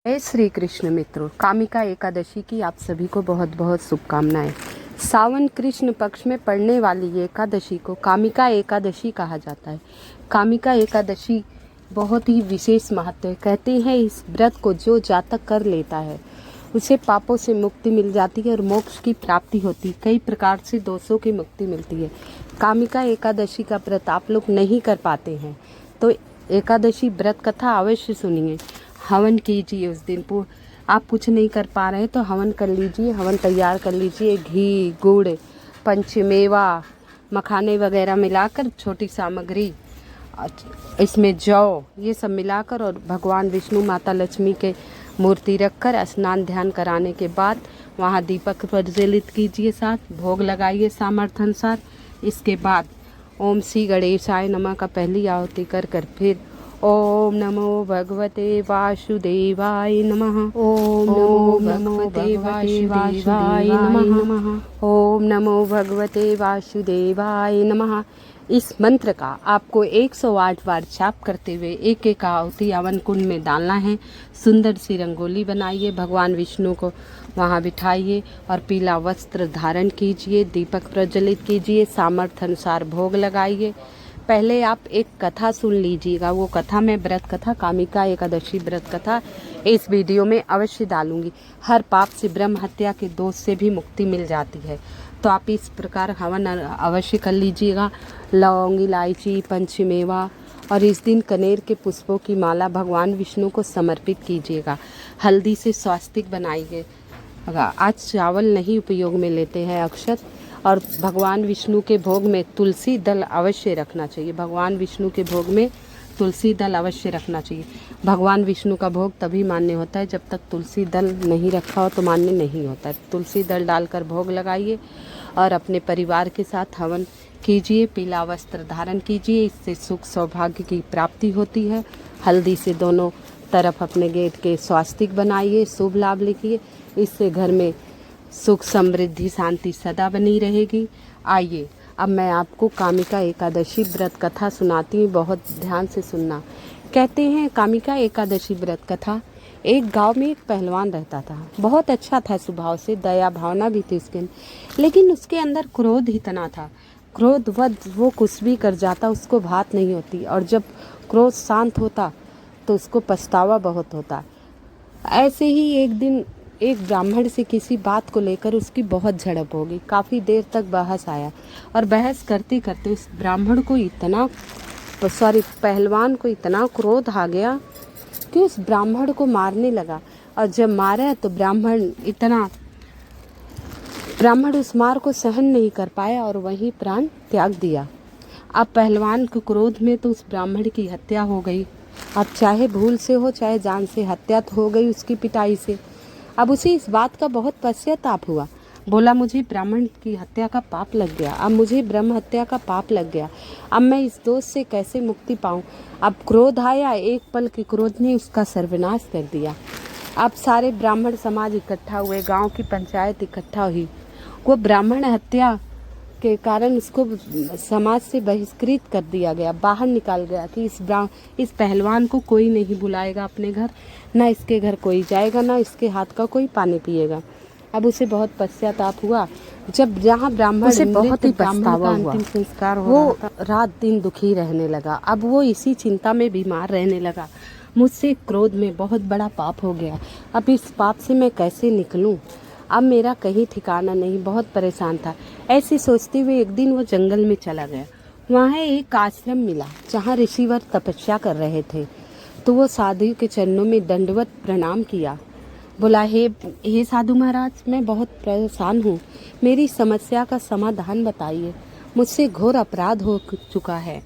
जय श्री कृष्ण मित्रों, कामिका एकादशी की आप सभी को बहुत बहुत शुभकामनाएं। सावन कृष्ण पक्ष में पड़ने वाली ये एकादशी को कामिका एकादशी कहा जाता है। कामिका एकादशी बहुत ही विशेष महत्व है। कहते हैं इस व्रत को जो जातक कर लेता है उसे पापों से मुक्ति मिल जाती है और मोक्ष की प्राप्ति होती है। कई प्रकार से दोषों की मुक्ति मिलती है। कामिका एकादशी का व्रत आप लोग नहीं कर पाते हैं तो एकादशी व्रत कथा अवश्य सुनिए। हवन कीजिए उस दिन। आप कुछ नहीं कर पा रहे तो हवन कर लीजिए। हवन तैयार कर लीजिए। घी, गुड़, पंचमेवा, मखाने वगैरह मिलाकर छोटी सामग्री, इसमें जौ, ये सब मिलाकर और भगवान विष्णु, माता लक्ष्मी के मूर्ति रखकर स्नान ध्यान कराने के बाद वहाँ दीपक प्रज्वलित कीजिए। साथ भोग लगाइए सामर्थ्य अनुसार। इसके बाद ओम श्री गणेशाय नमः का पहली आहुति कर फिर ओम नमो भगवते वासुदेवाय नमः। ओम नमो भगवते वासुदेवाय नमः। ओम नमो भगवते वासुदेवाय नमः। इस मंत्र का आपको 108 बार जाप करते हुए एक एक आहुति हवन कुंड में डालना है। सुंदर सी रंगोली बनाइए, भगवान विष्णु को वहाँ बिठाइए और पीला वस्त्र धारण कीजिए। दीपक प्रज्वलित कीजिए। सामर्थ्य अनुसार भोग लगाइए। पहले आप एक कथा सुन लीजिएगा। वो कथा मैं व्रत कथा, कामिका एकादशी व्रत कथा इस वीडियो में अवश्य डालूंगी। हर पाप से, ब्रह्म हत्या के दोष से भी मुक्ति मिल जाती है। तो आप इस प्रकार हवन अवश्य कर लीजिएगा। लौंग, इलायची, पंचमेवा और इस दिन कनेर के पुष्पों की माला भगवान विष्णु को समर्पित कीजिएगा। हल्दी से स्वास्तिक बनाइएगा। आज चावल नहीं उपयोग में लेते हैं अक्षत। और भगवान विष्णु के भोग में तुलसी दल अवश्य रखना चाहिए। भगवान विष्णु के भोग में तुलसी दल अवश्य रखना चाहिए। भगवान विष्णु का भोग तभी मान्य होता है जब तक तुलसी दल नहीं रखा हो तो मान्य नहीं होता है। तुलसी दल डालकर भोग लगाइए और अपने परिवार के साथ हवन कीजिए। पीला वस्त्र धारण कीजिए। इससे सुख सौभाग्य की प्राप्ति होती है। हल्दी से दोनों तरफ अपने गेट के स्वास्तिक बनाइए। शुभ लाभ लिखिए। इससे घर में सुख, समृद्धि, शांति सदा बनी रहेगी। आइए अब मैं आपको कामिका एकादशी व्रत कथा सुनाती हूँ। बहुत ध्यान से सुनना। कहते हैं कामिका एकादशी व्रत कथा, एक गांव में एक पहलवान रहता था। बहुत अच्छा था स्वभाव से, दया भावना भी थी उसके, लेकिन उसके अंदर क्रोध इतना था। क्रोधवश वो कुछ भी कर जाता, उसको बात नहीं होती। और जब क्रोध शांत होता तो उसको पछतावा बहुत होता। ऐसे ही एक दिन एक ब्राह्मण से किसी बात को लेकर उसकी बहुत झड़प हो गई। काफ़ी देर तक बहस आया और बहस करते करते उस ब्राह्मण को पहलवान को इतना क्रोध आ गया कि उस ब्राह्मण को मारने लगा। और जब मारा तो ब्राह्मण उस मार को सहन नहीं कर पाया और वहीं प्राण त्याग दिया। अब पहलवान के क्रोध में तो उस ब्राह्मण की हत्या हो गई। अब चाहे भूल से हो चाहे जान से, हत्या तो हो गई उसकी पिटाई से। अब उसे इस बात का बहुत पश्चाताप हुआ। बोला मुझे ब्राह्मण की हत्या का पाप लग गया। अब मुझे ब्रह्म हत्या का पाप लग गया। अब मैं इस दोष से कैसे मुक्ति पाऊं। अब क्रोध आया। एक पल के क्रोध ने उसका सर्वनाश कर दिया। अब सारे ब्राह्मण समाज इकट्ठा हुए। गांव की पंचायत इकट्ठा हुई। वो ब्राह्मण हत्या के कारण उसको समाज से बहिष्कृत कर दिया गया, बाहर निकाल गया कि इस पहलवान को कोई नहीं बुलाएगा अपने घर, ना इसके घर कोई जाएगा, ना इसके हाथ का कोई पानी पिएगा। अब उसे बहुत पश्चाताप हुआ। जब जहाँ ब्राह्मण उसे बहुत ही पछतावा हुआ। अंतिम संस्कार हो वो रात दिन दुखी रहने लगा। अब वो इसी चिंता में बीमार रहने लगा। मुझसे क्रोध में बहुत बड़ा पाप हो गया। अब इस पाप से मैं कैसे निकलूं। अब मेरा कहीं ठिकाना नहीं। बहुत परेशान था। ऐसे सोचते हुए एक दिन वो जंगल में चला गया। वहाँ एक आश्रम मिला जहाँ ऋषिवर तपस्या कर रहे थे। तो वो साधु के चरणों में दंडवत प्रणाम किया। बोला, हे साधु महाराज, मैं बहुत परेशान हूँ। मेरी समस्या का समाधान बताइए। मुझसे घोर अपराध हो चुका है।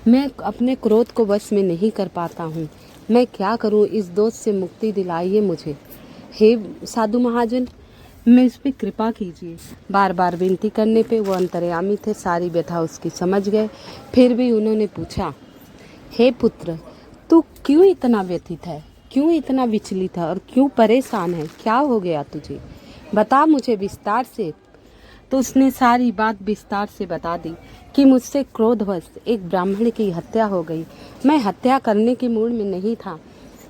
मैं अपने क्रोध को वश में नहीं कर पाता हूँ। मैं क्या करूँ। इस दोष से मुक्ति दिलाइए मुझे। हे साधु महाजन, मैं इस पर कृपा कीजिए। बार बार विनती करने पे वो अंतर्यामी थे, सारी व्यथा उसकी समझ गए। फिर भी उन्होंने पूछा, हे पुत्र, तू क्यों इतना व्यथित है, क्यों इतना विचलित है और क्यों परेशान है। क्या हो गया तुझे, बता मुझे विस्तार से। तो उसने सारी बात विस्तार से बता दी कि मुझसे क्रोधवश एक ब्राह्मण की हत्या हो गई। मैं हत्या करने के मूड में नहीं था,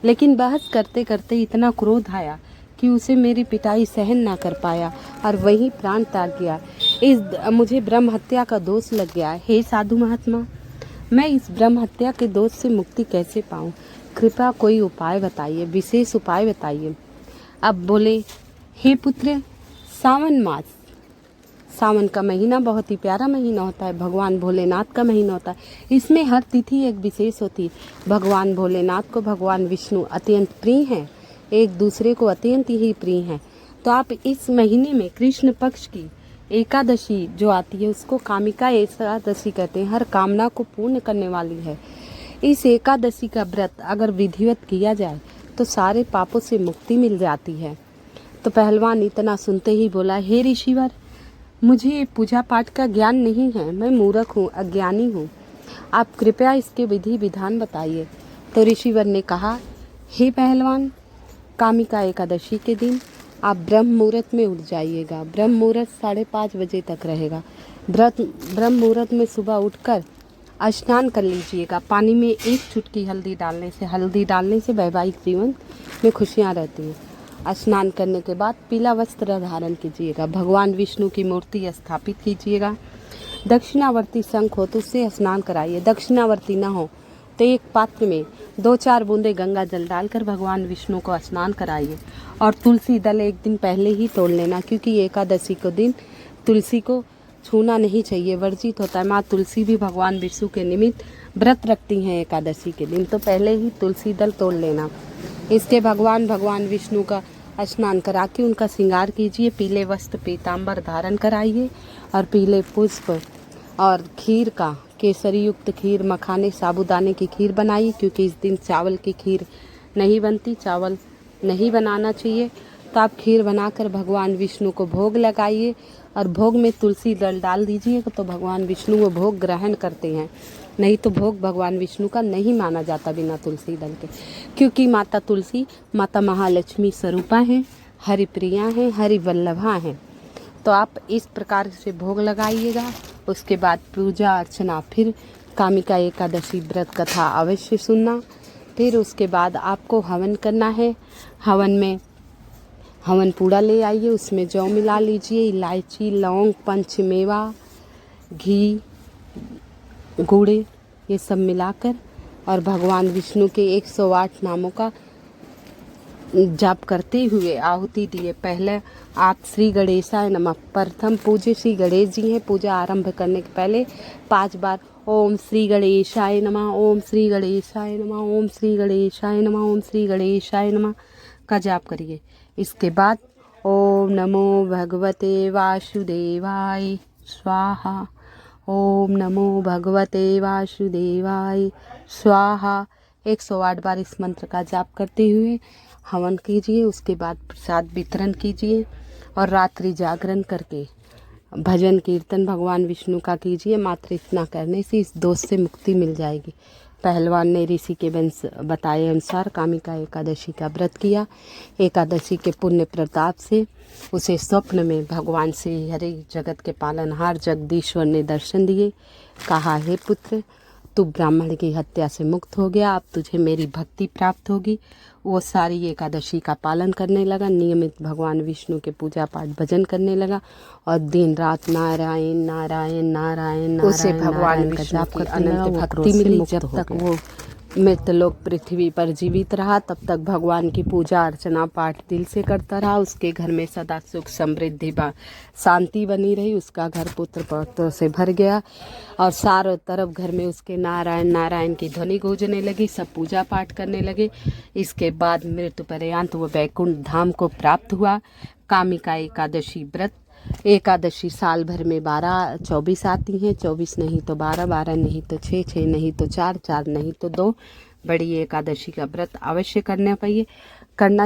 लेकिन बहस करते करते इतना क्रोध आया कि उसे मेरी पिटाई सहन ना कर पाया और वहीं प्राण त्याग गया। मुझे ब्रह्म हत्या का दोष लग गया। हे साधु महात्मा, मैं इस ब्रह्म हत्या के दोष से मुक्ति कैसे पाऊँ? कृपया कोई उपाय बताइए, विशेष उपाय बताइए। अब बोले, हे पुत्र, सावन मास, सावन का महीना बहुत ही प्यारा महीना होता है, भगवान भोलेनाथ का महीना होता है। इसमें हर तिथि एक विशेष होती है। भगवान भोलेनाथ को भगवान विष्णु अत्यंत प्रिय हैं, एक दूसरे को अत्यंत ही प्रिय हैं। तो आप इस महीने में कृष्ण पक्ष की एकादशी जो आती है उसको कामिका एकादशी कहते हैं। हर कामना को पूर्ण करने वाली है। इस एकादशी का व्रत अगर विधिवत किया जाए तो सारे पापों से मुक्ति मिल जाती है। तो पहलवान इतना सुनते ही बोला, हे ऋषिवर, मुझे पूजा पाठ का ज्ञान नहीं है, मैं मूर्ख हूँ, अज्ञानी हूँ, आप कृपया इसके विधि विधान बताइए। तो ऋषिवर ने कहा, हे पहलवान, कामिका एकादशी के दिन आप ब्रह्म मुहूर्त में उठ जाइएगा। ब्रह्म मुहूर्त 5:30 बजे तक रहेगा। ब्रह्म मुहूर्त में सुबह उठकर स्नान कर लीजिएगा। पानी में 1 चुटकी हल्दी डालने से वैवाहिक जीवन में खुशियाँ रहती हैं। स्नान करने के बाद पीला वस्त्र धारण कीजिएगा। भगवान विष्णु की मूर्ति स्थापित कीजिएगा। दक्षिणावर्ती शंख हो तो उससे स्नान कराइए। दक्षिणावर्ती ना हो तो एक पात्र में 2-4 बूंदे गंगा जल डालकर भगवान विष्णु को स्नान कराइए। और तुलसी दल एक दिन पहले ही तोड़ लेना, क्योंकि एकादशी को दिन तुलसी को छूना नहीं चाहिए, वर्जित होता है। माँ तुलसी भी भगवान विष्णु के निमित्त व्रत रखती हैं एकादशी के दिन, तो पहले ही तुलसी दल तोड़ लेना। इसके भगवान विष्णु का स्नान करा के उनका श्रृंगार कीजिए। पीले वस्त्र पीताम्बर धारण कराइए और पीले पुष्प और खीर का, केसरी युक्त खीर, मखाने साबूदाने की खीर बनाइए, क्योंकि इस दिन चावल की खीर नहीं बनती, चावल नहीं बनाना चाहिए। तो आप खीर बनाकर भगवान विष्णु को भोग लगाइए और भोग में तुलसी दल डाल दीजिए, तो भगवान विष्णु वो भोग ग्रहण करते हैं। नहीं तो भोग भगवान विष्णु का नहीं माना जाता बिना तुलसी दल के, क्योंकि माता तुलसी माता महालक्ष्मी स्वरूपा हैं, हरिप्रिया हैं, हरिवल्लभा हैं। तो आप इस प्रकार से भोग लगाइएगा। उसके बाद पूजा अर्चना, फिर कामिका एकादशी व्रत कथा अवश्य सुनना। फिर उसके बाद आपको हवन करना है। हवन में हवन पूड़ा ले आइए, उसमें जौ मिला लीजिए, इलायची, लौंग, पंचमेवा, घी, गुड़, ये सब मिलाकर और भगवान विष्णु के 108 नामों का जाप करते हुए आहुति दिए। पहले आप श्री गणेशाय नमः, प्रथम पूज्य श्री गणेश जी हैं। पूजा आरंभ करने के पहले 5 बार ओम श्री गणेशाय नमः, ओम श्री गणेशाय नमः, ओम श्री गणेशाय नमः, ओम श्री गणेशाय नमः का जाप करिए। इसके बाद ओम नमो भगवते वासुदेवाय स्वाहा, ओम नमो भगवते वासुदेवाय स्वाहा 108 बार इस मंत्र का जाप करते हुए हवन कीजिए। उसके बाद प्रसाद वितरण कीजिए और रात्रि जागरण करके भजन कीर्तन भगवान विष्णु का कीजिए। मात्र इतना करने से इस दोष से मुक्ति मिल जाएगी। पहलवान ने ऋषि के वंश बताए अनुसार कामिका एकादशी का व्रत किया। एकादशी के पुण्य प्रताप से उसे स्वप्न में भगवान श्री हरि जगत के पालनहार जगदीश्वर ने दर्शन दिए। कहा, हे पुत्र, तू ब्राह्मण की हत्या से मुक्त हो गया, अब तुझे मेरी भक्ति प्राप्त होगी। वो सारी एकादशी का पालन करने लगा, नियमित भगवान विष्णु के पूजा पाठ भजन करने लगा और दिन रात नारायण नारायण नारायण उसे भगवान विष्णु की अनंत भक्ति मिली। जब तक वो मृत लोक पृथ्वी पर जीवित रहा तब तक भगवान की पूजा अर्चना पाठ दिल से करता रहा। उसके घर में सदा सुख समृद्धि शांति बनी रही। उसका घर पुत्र पौत्रों से भर गया और चारों तरफ घर में उसके नारायण नारायण की ध्वनि गूंजने लगी। सब पूजा पाठ करने लगे। इसके बाद मृत्यु पर्यंत वो वैकुंठ धाम को प्राप्त हुआ। कामिका एकादशी व्रत एकादशी साल भर में 12-24 आती हैं। 24 नहीं तो 12, 12 नहीं तो 6, 6 नहीं तो 4, 4 नहीं तो 2 बड़ी एकादशी का व्रत अवश्य करना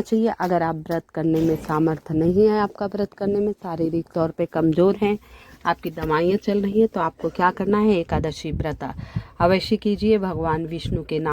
चाहिए। अगर आप व्रत करने में सामर्थ्य नहीं है, आपका व्रत करने में शारीरिक तौर पे कमज़ोर हैं, आपकी दवाइयाँ चल रही हैं, तो आपको क्या करना है, एकादशी व्रत अवश्य कीजिए। भगवान विष्णु के नाम